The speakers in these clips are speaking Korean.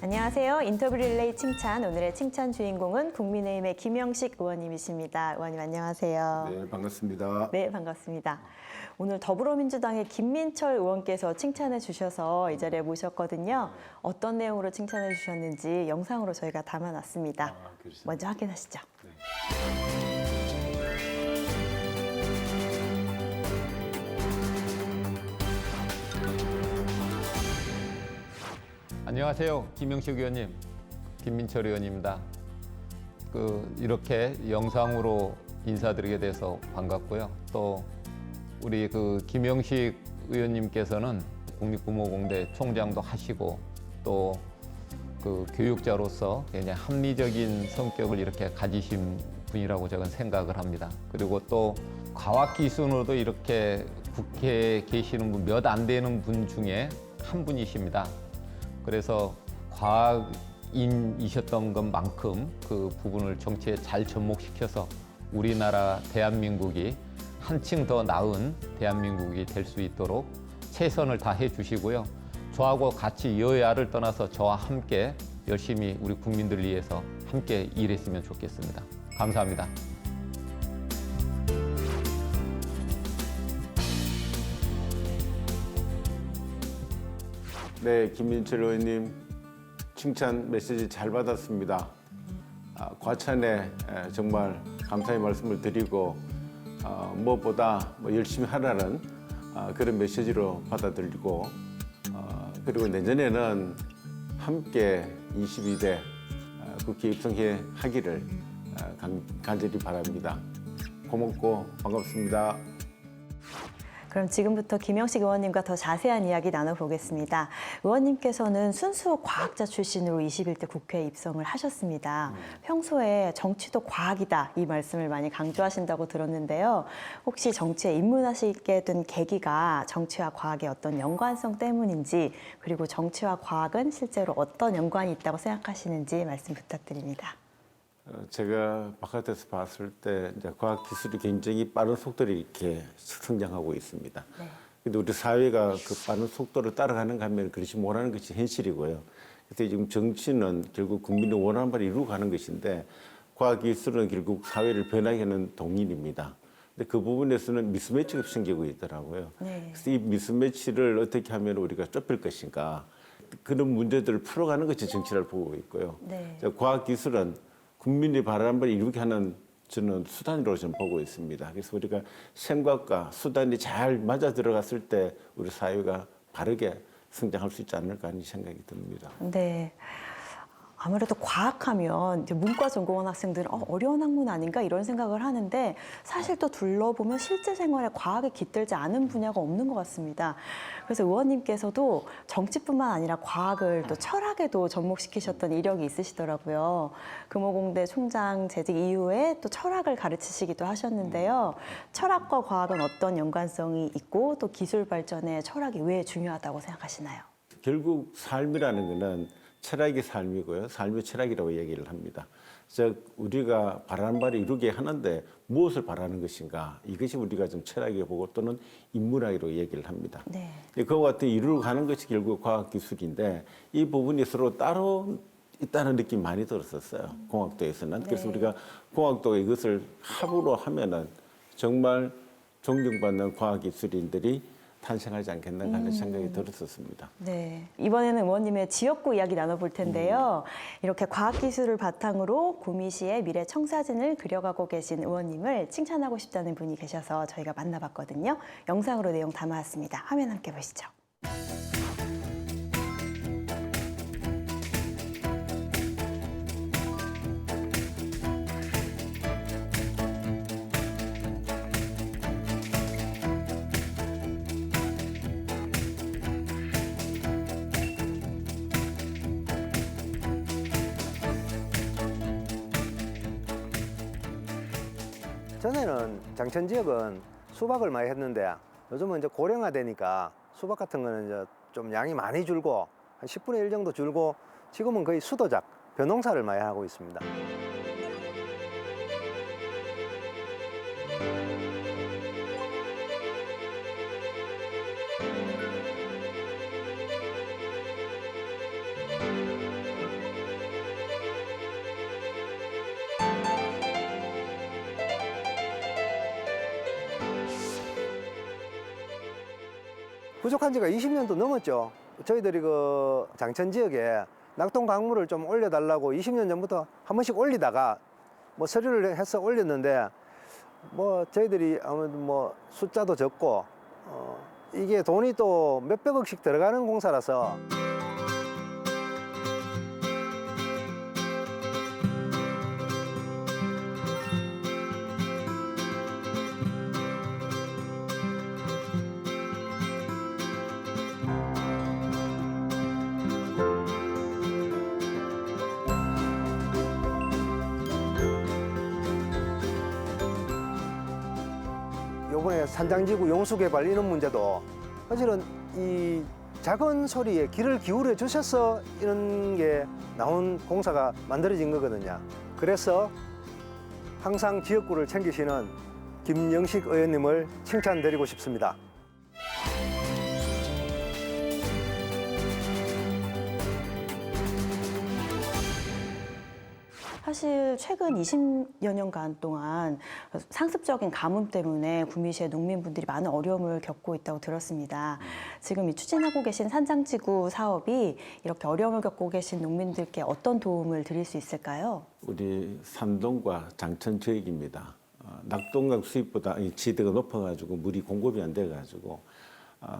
안녕하세요. 인터뷰 릴레이 칭찬. 오늘의 칭찬 주인공은 국민의힘의 김영식 의원님이십니다. 의원님 안녕하세요. 네, 반갑습니다. 네, 반갑습니다. 오늘 더불어민주당의 김민철 의원께서 칭찬해 주셔서 이 자리에 모셨거든요. 어떤 내용으로 칭찬해 주셨는지 영상으로 저희가 담아놨습니다. 먼저 확인하시죠. 네. 안녕하세요. 김영식 의원님, 김민철 의원입니다. 이렇게 영상으로 인사드리게 돼서 반갑고요. 또 우리 김영식 의원님께서는 국립국모공대 총장도 하시고 또 교육자로서 굉장히 합리적인 성격을 이렇게 가지신 분이라고 저는 생각을 합니다. 그리고 또 과학기순으로도 이렇게 국회에 계시는 분 몇 안 되는 분 중에 한 분이십니다. 그래서 과학인이셨던 것만큼 그 부분을 정치에 잘 접목시켜서 우리나라 대한민국이 한층 더 나은 대한민국이 될 수 있도록 최선을 다해 주시고요. 저하고 같이 여야를 떠나서 저와 함께 열심히 우리 국민들을 위해서 함께 일했으면 좋겠습니다. 감사합니다. 네, 김민철 의원님 칭찬 메시지 잘 받았습니다. 과찬에 정말 감사의 말씀을 드리고 무엇보다 열심히 하라는 그런 메시지로 받아들이고 그리고 내년에는 함께 22대 국회에 입성해 하기를 간절히 바랍니다. 고맙고 반갑습니다. 그럼 지금부터 김영식 의원님과 더 자세한 이야기 나눠보겠습니다. 의원님께서는 순수 과학자 출신으로 21대 국회에 입성을 하셨습니다. 평소에 정치도 과학이다 이 말씀을 많이 강조하신다고 들었는데요. 혹시 정치에 입문하시게 된 계기가 정치와 과학의 어떤 연관성 때문인지, 그리고 정치와 과학은 실제로 어떤 연관이 있다고 생각하시는지 말씀 부탁드립니다. 제가 바깥에서 봤을 때 이제 과학 기술이 굉장히 빠른 속도로 이렇게 성장하고 있습니다. 근데 우리 사회가 그 빠른 속도를 따라가는 반면에 그렇지 못하는 것이 현실이고요. 그래서 지금 정치는 결국 국민이 원하는 바를 이루고 가는 것인데 과학 기술은 결국 사회를 변하게 하는 동인입니다. 근데 그 부분에서는 미스매치가 생기고 있더라고요. 그래서 이 미스매치를 어떻게 하면 우리가 좁힐 것인가, 그런 문제들을 풀어가는 것이 정치를 보고 있고요. 과학 기술은 국민이 바라는 바를 이루게 하는 저는 수단으로 좀 보고 있습니다. 그래서 우리가 생각과 수단이 잘 맞아 들어갔을 때 우리 사회가 바르게 성장할 수 있지 않을까 하는 생각이 듭니다. 네. 아무래도 과학하면 이제 문과 전공한 학생들은 어려운 학문 아닌가 이런 생각을 하는데, 사실 또 둘러보면 실제 생활에 과학에 깃들지 않은 분야가 없는 것 같습니다. 그래서 의원님께서도 정치뿐만 아니라 과학을 또 철학에도 접목시키셨던 이력이 있으시더라고요. 금호공대 총장 재직 이후에 또 철학을 가르치시기도 하셨는데요. 철학과 과학은 어떤 연관성이 있고, 또 기술 발전에 철학이 왜 중요하다고 생각하시나요? 결국 삶이라는 것은 철학이 삶이고요. 삶이 철학이라고 얘기를 합니다. 즉 우리가 바라는 바를 이루게 하는데 무엇을 바라는 것인가, 이것이 우리가 좀 철학이라고 보고 또는 인문학이라고 얘기를 합니다. 그와 같은 이루어 가는 것이 결국 과학기술인데 이 부분이 서로 따로 있다는 느낌이 많이 들었었어요. 공학도에서는. 그래서 우리가 공학도가 이것을 합으로 하면은 정말 존경받는 과학기술인들이 탄생하지 않겠나 하는 생각이 들었었습니다. 네, 이번에는 의원님의 지역구 이야기 나눠볼 텐데요. 이렇게 과학기술을 바탕으로 구미시의 미래 청사진을 그려가고 계신 의원님을 칭찬하고 싶다는 분이 계셔서 저희가 만나봤거든요. 영상으로 내용 담아왔습니다. 화면 함께 보시죠. 전에는 장천 지역은 수박을 많이 했는데 요즘은 이제 고령화되니까 수박 같은 거는 이제 좀 양이 많이 줄고 한 10분의 1 정도 줄고 지금은 거의 수도작, 벼농사를 많이 하고 있습니다. 부족한 지가 20년도 넘었죠. 저희들이 그 장천 지역에 낙동 강물을 좀 올려달라고 20년 전부터 한 번씩 올리다가 뭐 서류를 해서 올렸는데 뭐 저희들이 아무래도 뭐 숫자도 적고 이게 돈이 또 몇백억씩 들어가는 공사라서 요번에 산장지구 용수개발 이런 문제도 사실은 이 작은 소리에 귀를 기울여 주셔서 이런 게 나온 공사가 만들어진 거거든요. 그래서 항상 지역구를 챙기시는 김영식 의원님을 칭찬드리고 싶습니다. 사실 최근 20여 년간 동안 상습적인 가뭄 때문에 구미시의 농민분들이 많은 어려움을 겪고 있다고 들었습니다. 지금 이 추진하고 계신 산장지구 사업이 이렇게 어려움을 겪고 계신 농민들께 어떤 도움을 드릴 수 있을까요? 우리 산동과 장천 지역입니다. 낙동강 수입보다 이 지대가 높아가지고 물이 공급이 안 돼가지고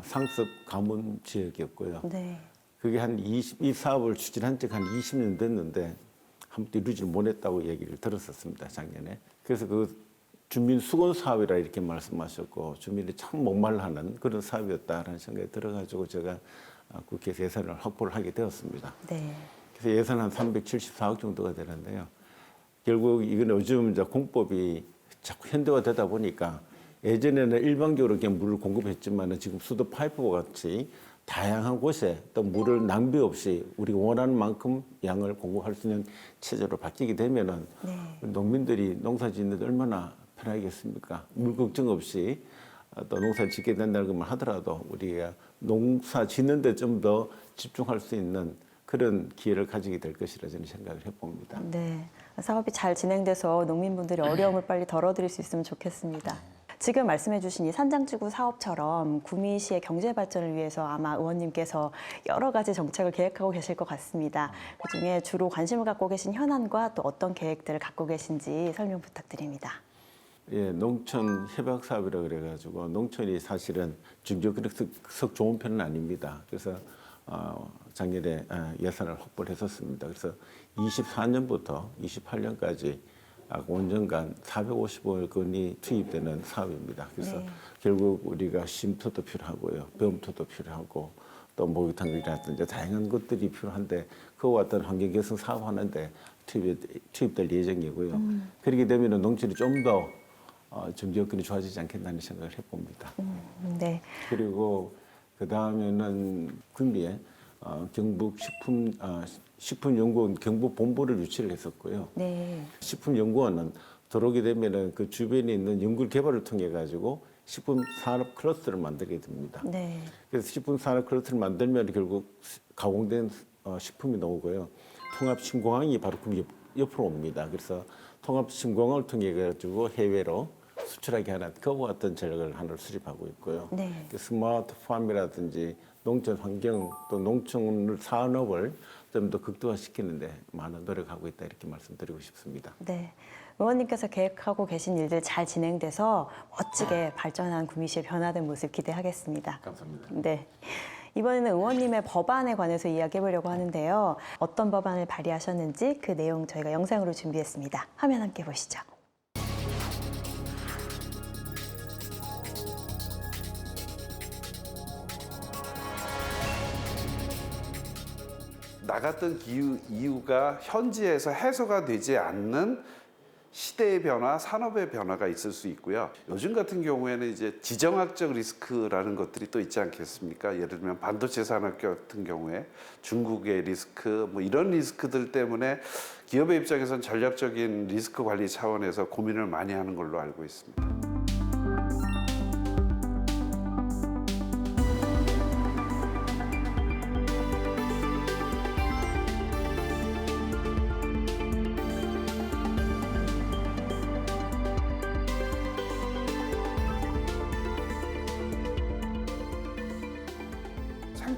상습 가뭄 지역이었고요. 네. 그게 이 사업을 추진한 지가 한 20년 됐는데 한 번도 이루지 못했다고 얘기를 들었었습니다, 작년에. 그래서 그 주민 수건 사업이라 이렇게 말씀하셨고 주민이 참 목말라하는 그런 사업이었다라는 생각이 들어가지고 제가 국회에서 예산을 확보를 하게 되었습니다. 네. 그래서 예산 한 374억 정도가 되는데요. 결국 이건 요즘 이제 공법이 자꾸 현대화되다 보니까 예전에는 일방적으로 그냥 물을 공급했지만 지금 수도 파이프와 같이 다양한 곳에 또 물을 낭비 없이 우리가 원하는 만큼 양을 공급할 수 있는 체제로 바뀌게 되면은 네. 농민들이 농사 짓는 데 얼마나 편하겠습니까? 물 걱정 없이 또 농사를 짓게 된다는 것만 하더라도 우리가 농사 짓는 데 좀 더 집중할 수 있는 그런 기회를 가지게 될 것이라 저는 생각을 해봅니다. 네. 사업이 잘 진행돼서 농민분들이 어려움을 빨리 덜어드릴 수 있으면 좋겠습니다. 지금 말씀해주신 이 산장지구 사업처럼 구미시의 경제 발전을 위해서 아마 의원님께서 여러 가지 정책을 계획하고 계실 것 같습니다. 그중에 주로 관심을 갖고 계신 현안과 또 어떤 계획들을 갖고 계신지 설명 부탁드립니다. 예, 농촌 협약 사업이라 그래가지고 농촌이 사실은 중저 그렇게 썩 좋은 편은 아닙니다. 그래서 작년에 예산을 확보를 했었습니다. 그래서 24년부터 28년까지 약 5년간 450억 원이 투입되는 사업입니다. 그래서 네. 결국 우리가 쉼터도 필요하고요, 범토도 필요하고 또 목욕탕이라든지 다양한 것들이 필요한데 그와 같은 환경 개선 사업하는데 투입될 예정이고요. 그렇게 되면 농촌이 좀 더 정지 여건이 좋아지지 않겠다는 생각을 해봅니다. 네. 그리고 그 다음에는 구미에 경북 식품연구원 경북본부를 유치를 했었고요. 네. 식품연구원은 들어오게 되면은 그 주변에 있는 연구 개발을 통해 가지고 식품 산업 클러스터를 만들게 됩니다. 네. 그래서 식품 산업 클러스터를 만들면 결국 가공된 식품이 나오고요. 통합 신공항이 바로 그 옆으로 옵니다. 그래서 통합 신공항을 통해 가지고 해외로 수출하게 하는 그와 같은 전략을 하나 수립하고 있고요. 네. 스마트팜이라든지 농촌 환경 또 농촌 산업을 좀 더 극대화시키는데 많은 노력하고 있다 이렇게 말씀드리고 싶습니다. 네. 의원님께서 계획하고 계신 일들 잘 진행돼서 멋지게 발전한 구미시의 변화된 모습 기대하겠습니다. 감사합니다. 네. 이번에는 의원님의 법안에 관해서 이야기해 보려고 하는데요. 어떤 법안을 발의하셨는지 그 내용 저희가 영상으로 준비했습니다. 화면 함께 보시죠. 나갔던 이유가 현지에서 해소가 되지 않는 시대의 변화, 산업의 변화가 있을 수 있고요. 요즘 같은 경우에는 이제 지정학적 리스크라는 것들이 또 있지 않겠습니까? 예를 들면 반도체 산업 같은 경우에 중국의 리스크, 뭐 이런 리스크들 때문에 기업의 입장에서는 전략적인 리스크 관리 차원에서 고민을 많이 하는 걸로 알고 있습니다.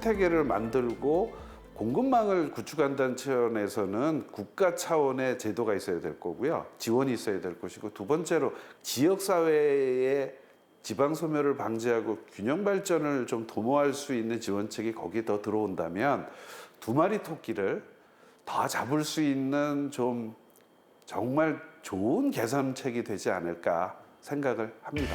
생태계를 만들고 공급망을 구축한다는 차원에서는 국가 차원의 제도가 있어야 될 거고요. 지원이 있어야 될 것이고, 두 번째로 지역사회의 지방 소멸을 방지하고 균형 발전을 좀 도모할 수 있는 지원책이 거기에 더 들어온다면 두 마리 토끼를 더 잡을 수 있는 좀 정말 좋은 개선책이 되지 않을까 생각을 합니다.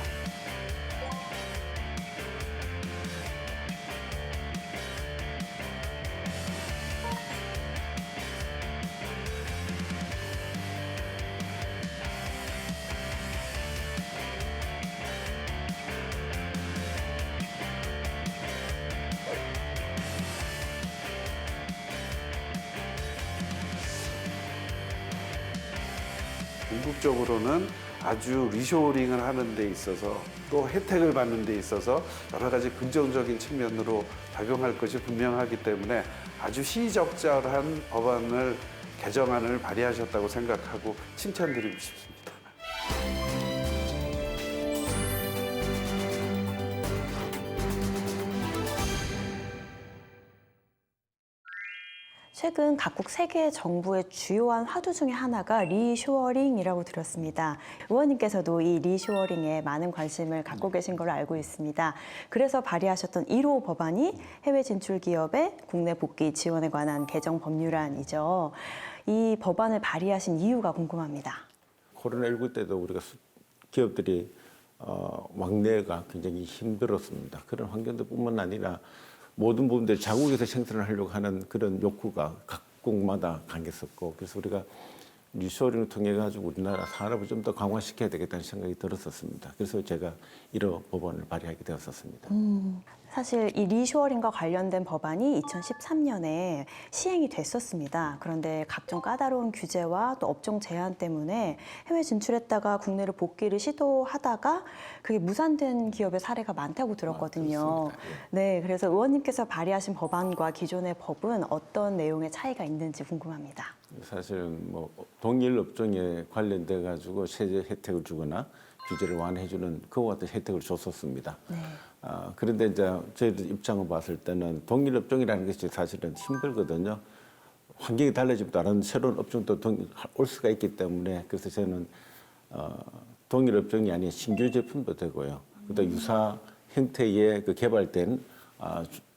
궁극적으로는 아주 리쇼어링을 하는 데 있어서 또 혜택을 받는 데 있어서 여러 가지 긍정적인 측면으로 작용할 것이 분명하기 때문에 아주 시적절한 법안을 개정안을 발의하셨다고 생각하고 칭찬드리고 싶습니다. 최근 각국 세계 정부의 주요한 화두 중에 하나가 리쇼어링이라고 들었습니다. 의원님께서도 이 리쇼어링에 많은 관심을 갖고 계신 걸로 알고 있습니다. 그래서 발의하셨던 1호 법안이 해외 진출 기업의 국내 복귀 지원에 관한 개정 법률안이죠. 이 법안을 발의하신 이유가 궁금합니다. 코로나19 때도 우리가 기업들이 왕래가 굉장히 힘들었습니다. 그런 환경뿐만 아니라 모든 부분들이 자국에서 생산을 하려고 하는 그런 욕구가 각국마다 강했었고, 그래서 우리가 리쇼어링을 통해 가지고 우리나라 산업을 좀 더 강화시켜야 되겠다는 생각이 들었었습니다. 그래서 제가 이런 법안을 발의하게 되었었습니다. 사실 이 리쇼어링과 관련된 법안이 2013년에 시행이 됐었습니다. 그런데 각종 까다로운 규제와 또 업종 제한 때문에 해외 진출했다가 국내로 복귀를 시도하다가 그게 무산된 기업의 사례가 많다고 들었거든요. 네, 그래서 의원님께서 발의하신 법안과 기존의 법은 어떤 내용의 차이가 있는지 궁금합니다. 사실은 뭐 동일 업종에 관련돼 가지고 세제 혜택을 주거나 규제를 완화해주는 그와 같은 혜택을 줬었습니다. 네. 그런데 이제 저희들 입장을 봤을 때는 동일 업종이라는 것이 사실은 힘들거든요. 환경이 달라지면 다른 새로운 업종도 올 수가 있기 때문에, 그래서 저는 동일 업종이 아닌 신규 제품도 되고요. 또 유사 형태의 그 개발된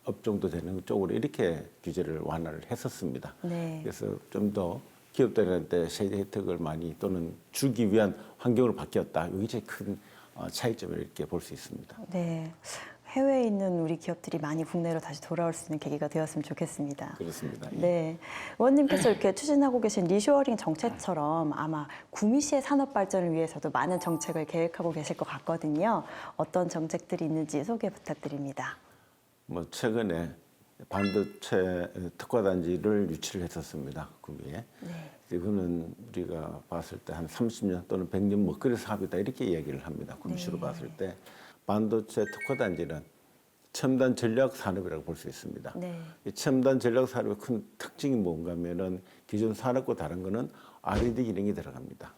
업종도 되는 쪽으로 이렇게 규제를 완화를 했었습니다. 네. 그래서 좀 더 기업들한테 세제 혜택을 많이 또는 주기 위한 환경으로 바뀌었다. 이게 제일 큰 차이점을 이렇게 볼 수 있습니다. 네. 해외에 있는 우리 기업들이 많이 국내로 다시 돌아올 수 있는 계기가 되었으면 좋겠습니다. 그렇습니다. 예. 네. 의원님께서 이렇게 추진하고 계신 리쇼어링 정책처럼 아마 구미시의 산업 발전을 위해서도 많은 정책을 계획하고 계실 것 같거든요. 어떤 정책들이 있는지 소개 부탁드립니다. 뭐 최근에 반도체 특화단지를 유치를 했었습니다. 구미에. 네. 이거는 우리가 봤을 때 한 30년 또는 100년 먹거리 사업이다 이렇게 얘기를 합니다. 구미시로 봤을 때 반도체 특화단지는 첨단 전략 산업이라고 볼 수 있습니다. 네. 이 첨단 전략 산업의 큰 특징이 뭔가 하면은 기존 산업과 다른 거는 R&D 기능이 들어갑니다.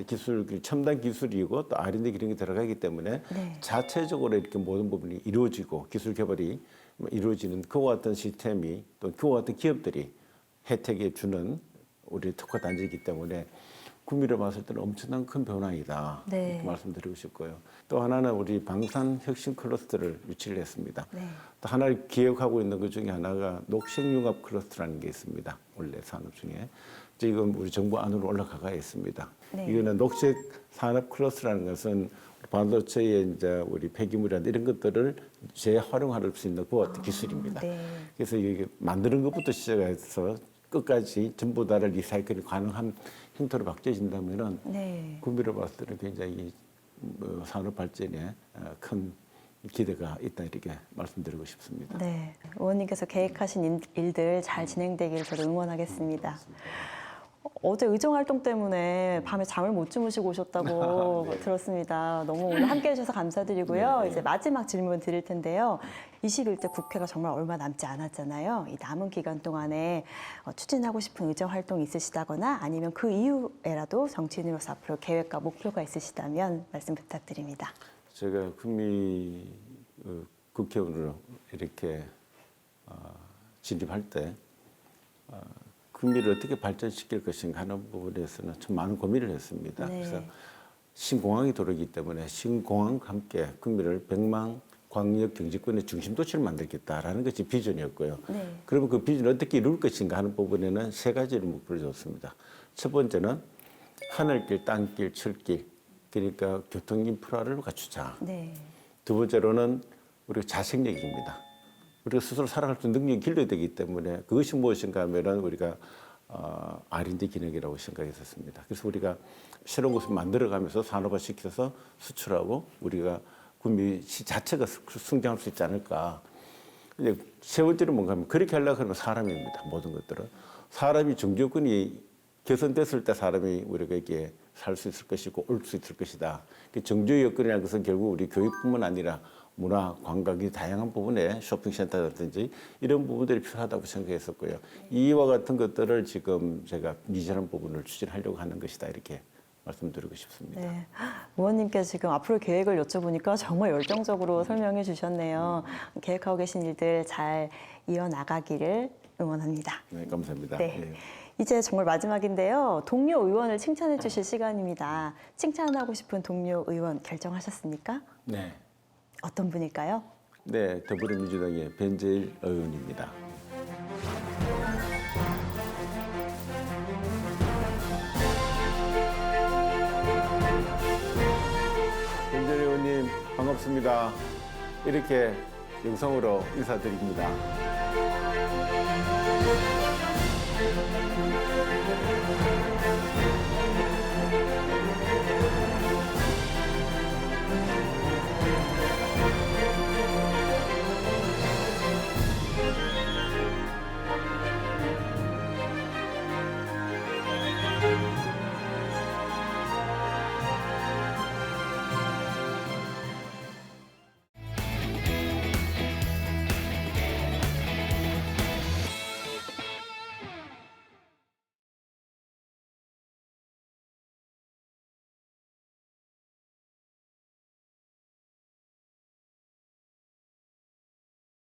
기술, 첨단 기술이고 또 R&D 기능이 들어가기 때문에 네. 자체적으로 이렇게 모든 부분이 이루어지고 기술 개발이 이루어지는 그와 같은 시스템이 또 그와 같은 기업들이 혜택을 주는 우리 특화 단지이기 때문에 구미를 봤을 때는 엄청난 큰 변화이다. 네. 이렇게 말씀드리고 싶고요. 또 하나는 우리 방산 혁신 클러스터를 유치를 했습니다. 네. 또 하나를 기획하고 있는 것 중에 하나가 녹색융합 클러스터라는 게 있습니다. 원래 산업 중에. 지금 우리 정부 안으로 올라가 있습니다. 네. 이거는 녹색 산업 클러스터라는 것은 반도체의 이제 우리 폐기물이나 이런 것들을 재활용할 수 있는 그와 같은 기술입니다. 네. 그래서 이게 만드는 것부터 시작해서 끝까지 전부 다를 리사이클이 가능한 형태로 바뀌어진다면은 네. 구미를 봤을 때는 굉장히 산업 발전에 큰 기대가 있다 이렇게 말씀드리고 싶습니다. 네. 의원님께서 계획하신 일들 잘 진행되길 저도 응원하겠습니다. 어제 의정 활동 때문에 밤에 잠을 못 주무시고 오셨다고 네. 들었습니다. 너무 오늘 함께 해주셔서 감사드리고요. 네. 이제 마지막 질문 드릴 텐데요. 21대 국회가 정말 얼마 남지 않았잖아요. 이 남은 기간 동안에 추진하고 싶은 의정 활동 있으시다거나 아니면 그 이후에라도 정치인으로서 앞으로 계획과 목표가 있으시다면 말씀 부탁드립니다. 제가 구미 국회의원으로 이렇게 진입할 때 구미를 어떻게 발전시킬 것인가 하는 부분에서는 좀 많은 고민을 했습니다. 네. 그래서 신공항이 들어오기 때문에 신공항과 함께 구미를 100만 광역 경제권의 중심 도시를 만들겠다라는 것이 비전이었고요. 네. 그러면 그 비전을 어떻게 이룰 것인가 하는 부분에는 세 가지를 목표를 줬습니다. 첫 번째는 하늘길, 땅길, 철길, 그러니까 교통 인프라를 갖추자. 네. 두 번째로는 우리가 자생력입니다. 우리가 스스로 살아갈 수 있는 능력이 길러야 되기 때문에 그것이 무엇인가 하면은 우리가 R&D 기능이라고 생각했었습니다. 그래서 우리가 새로운 것을 만들어가면서 산업화시켜서 수출하고 우리가 구미시 자체가 성장할 수 있지 않을까. 이제 세 번째는 뭔가 하면 그렇게 하려고 하면 사람입니다. 모든 것들은. 사람이 정조건이 개선됐을 때 사람이 우리가 이게 살 수 있을 것이고 올 수 있을 것이다. 정조의 여건이라는 것은 결국 우리 교육뿐만 아니라 문화, 관광이 다양한 부분에 쇼핑센터라든지 이런 부분들이 필요하다고 생각했었고요. 이와 같은 것들을 지금 제가 미진한 부분을 추진하려고 하는 것이다. 이렇게 말씀드리고 싶습니다. 네. 의원님께 지금 앞으로 계획을 여쭤보니까 정말 열정적으로 설명해 주셨네요. 계획하고 계신 일들 잘 이어나가기를 응원합니다. 네, 감사합니다. 네. 예. 이제 정말 마지막인데요. 동료 의원을 칭찬해 주실 시간입니다. 칭찬하고 싶은 동료 의원 결정하셨습니까? 네. 어떤 분일까요? 네, 더불어민주당의 변재일 의원입니다. 변재일 의원님 반갑습니다. 이렇게 영상으로 인사드립니다.